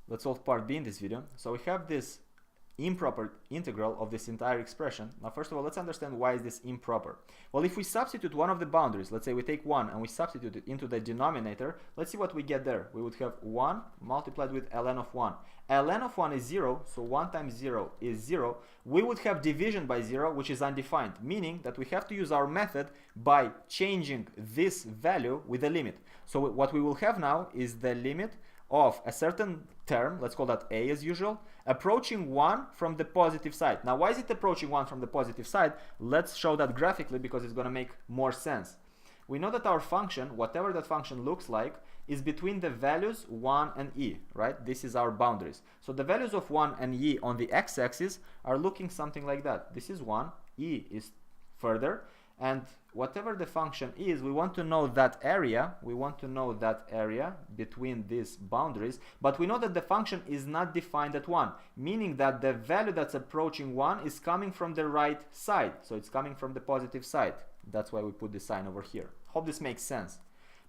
let's solve part B in this video. So we have this improper integral of this entire expression. Now first of all, let's understand why is this improper. Well, if we substitute one of the boundaries, let's say we take 1 and we substitute it into the denominator, let's see what we get there. We would have 1 multiplied with ln of 1. ln of 1 is 0, so 1 times 0 is 0. We would have division by 0, which is undefined, meaning that we have to use our method by changing this value with a limit. So what we will have now is the limit of a certain term, let's call that a as usual, approaching 1 from the positive side. Now why is it approaching 1 from the positive side? Let's show that graphically because it's going to make more sense. We know that our function, whatever that function looks like, is between the values 1 and e, right? This is our boundaries. So the values of 1 and e on the x-axis are looking something like that. This is 1, e is further, and whatever the function is, we want to know that area. We want to know that area between these boundaries, but we know that the function is not defined at 1, meaning that the value that's approaching 1 is coming from the right side. So it's coming from the positive side. That's why we put the sign over here. Hope this makes sense.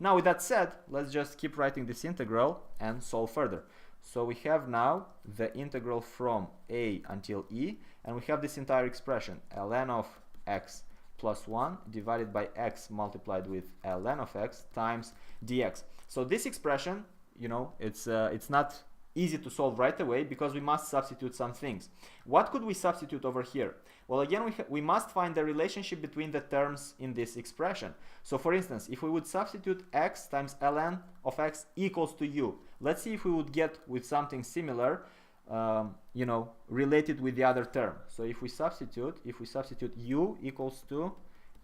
Now with that said, let's just keep writing this integral and solve further. So we have now the integral from a until e, and we have this entire expression, ln of x plus 1 divided by x multiplied with ln of x times dx. So this expression, you know, it's not easy to solve right away because we must substitute some things. What could we substitute over here? Well, again, we must find the relationship between the terms in this expression. So for instance, if we would substitute x times ln of x equals to u, let's see if we would get with something similar, you know, related with the other term. So if we substitute u equals to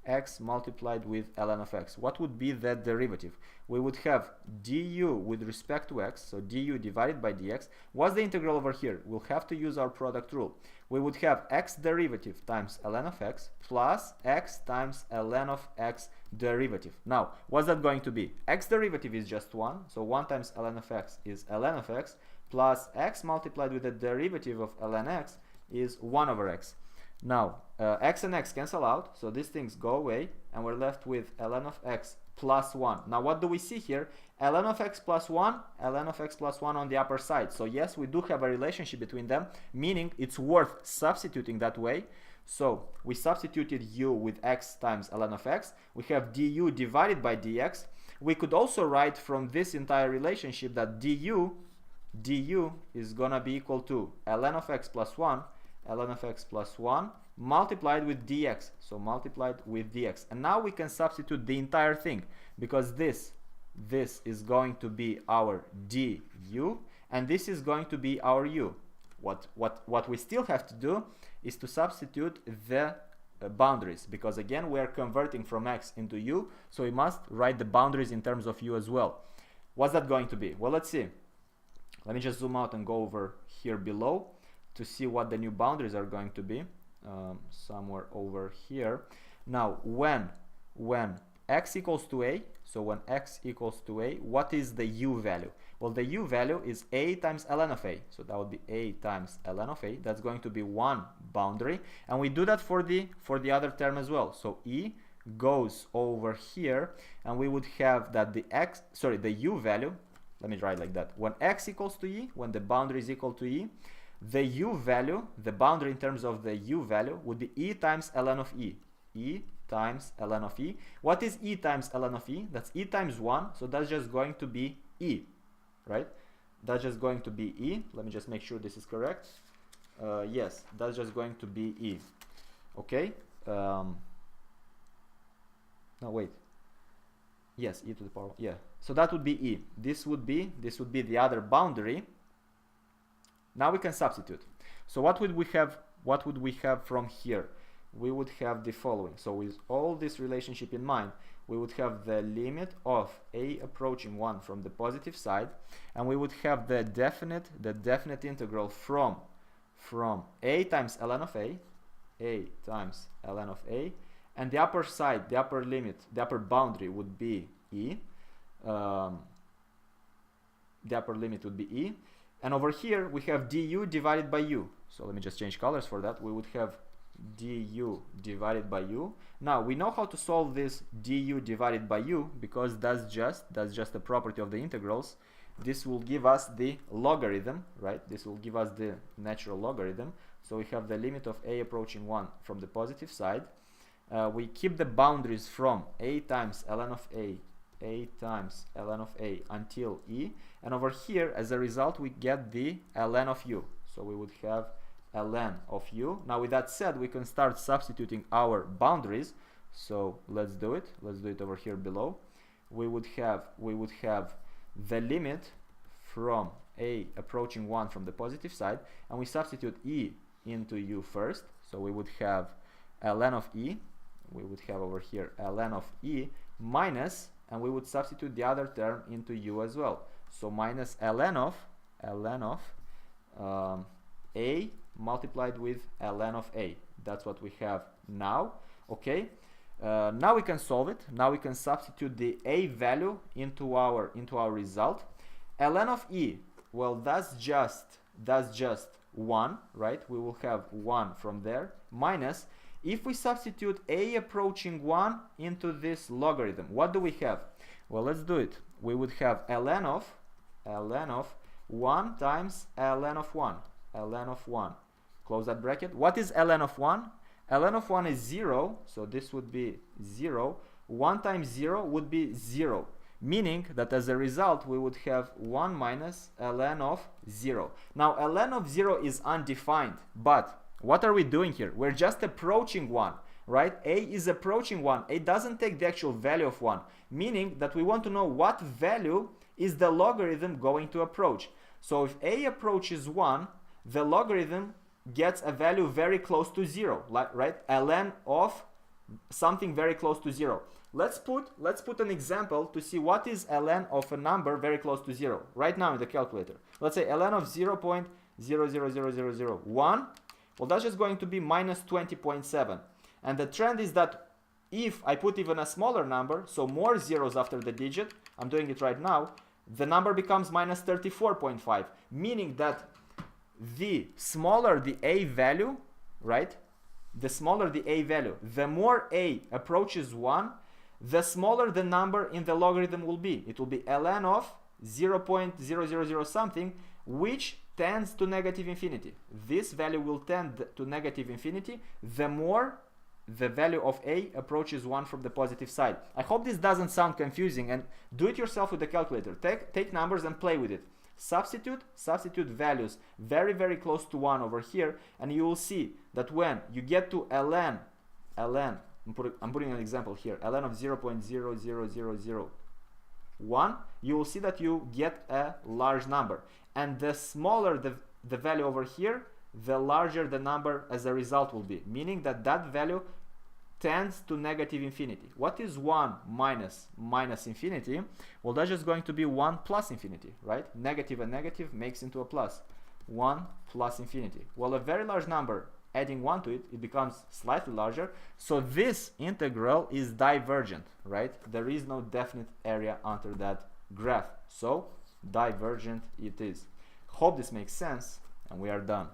x multiplied with ln of x, what would be the derivative? We would have du with respect to x, so du divided by dx. What's the integral over here? We'll have to use our product rule. We would have x derivative times ln of x plus x times ln of x derivative. Now, what's that going to be? X derivative is just 1, so 1 times ln of x is ln of x, plus x multiplied with the derivative of ln x is 1 over x. Now, x and x cancel out, so these things go away, and we're left with ln of x plus 1. Now, what do we see here? ln of x plus 1, ln of x plus 1 on the upper side. So yes, we do have a relationship between them, meaning it's worth substituting that way. So we substituted u with x times ln of x. We have du divided by dx. We could also write from this entire relationship that du is gonna be equal to ln of x plus 1, ln of x plus 1 multiplied with dx, so multiplied with dx. And now we can substitute the entire thing, because this is going to be our du and this is going to be our u. What we still have to do is to substitute the boundaries, because again we are converting from x into u, so we must write the boundaries in terms of u as well. What's that going to be? Well, let's see. Let me just zoom out and go over here below to see what the new boundaries are going to be, somewhere over here. Now, when x equals to a, so when x equals to a, what is the u value? Well, the u value is a times ln of a, so that would be a times ln of a. That's going to be one boundary, and we do that for the other term as well. So e goes over here, and we would have that the u value. Let me write like that. When x equals to e, when the boundary is equal to e, the u value, the boundary in terms of the u value, would be e times ln of e. E times ln of e. What is e times ln of e? That's e times 1, so that's just going to be e, right? That's just going to be e. Let me just make sure this is correct. Yes, that's just going to be e. Okay. No, wait. Yes, e to the power. Yeah. So that would be e. This would be the other boundary. Now we can substitute. So what would we have? What would we have from here? We would have the following. So with all this relationship in mind, we would have the limit of a approaching 1 from the positive side, and we would have the definite integral from a times ln of a times ln of a, and the upper side, the upper limit, the upper boundary would be e. The upper limit would be e, and over here we have du divided by u. So let me just change colors for that. We would have du divided by u. Now we know how to solve this du divided by u, because that's just a property of the integrals. this will give us the logarithm, right? This will give us the natural logarithm. So we have the limit of a approaching 1 from the positive side. We keep the boundaries from a times ln of a times ln of a until e, and over here as a result we get the ln of u. So we would have ln of u. Now with that said, we can start substituting our boundaries. So let's do it. Let's do it over here below. We would have the limit from a approaching 1 from the positive side, and we substitute e into u first. So we would have ln of e. We would have over here ln of e minus, and we would substitute the other term into u as well. So minus ln of a multiplied with ln of a. That's what we have now. Okay. Now we can solve it. Now we can substitute the a value into our result. Ln of e, well, that's just 1, right? We will have 1 from there, minus, if we substitute a approaching 1 into this logarithm, what do we have? Well, let's do it. We would have ln of 1 times ln of 1, ln of 1. Close that bracket. What is ln of 1? Ln of 1 is 0, so this would be 0. 1 times 0 would be 0, meaning that as a result we would have 1 minus ln of 0. Now ln of 0 is undefined, but what are we doing here? We're just approaching 1, right? A is approaching 1. A doesn't take the actual value of 1, meaning that we want to know what value is the logarithm going to approach. So if a approaches 1, the logarithm gets a value very close to 0, right? Ln of something very close to 0. Let's put an example to see what is ln of a number very close to 0 right now in the calculator. Let's say ln of 0.000001. Well, that's just going to be minus 20.7. And the trend is that if I put even a smaller number, so more zeros after the digit, I'm doing it right now, the number becomes minus 34.5, meaning that the smaller the a value, right? The smaller the a value, the more a approaches 1, the smaller the number in the logarithm will be. It will be ln of 0.000 something, which tends to negative infinity. This value will tend to negative infinity the more the value of a approaches 1 from the positive side. I hope this doesn't sound confusing, and do it yourself with the calculator. Take numbers and play with it. Substitute values very close to 1 over here, and you will see that when you get to ln, I'm putting an example here, ln of 0.00001, you will see that you get a large number, and the smaller the value over here, the larger the number as a result will be, meaning that that value tends to negative infinity. What is 1 minus infinity? Well, that's just going to be 1 plus infinity, right? Negative and negative makes into a plus. 1 plus infinity. Well, a very large number, adding 1 to it, it becomes slightly larger. So this integral is divergent, right? There is no definite area under that graph. So divergent it is. Hope this makes sense, and we are done.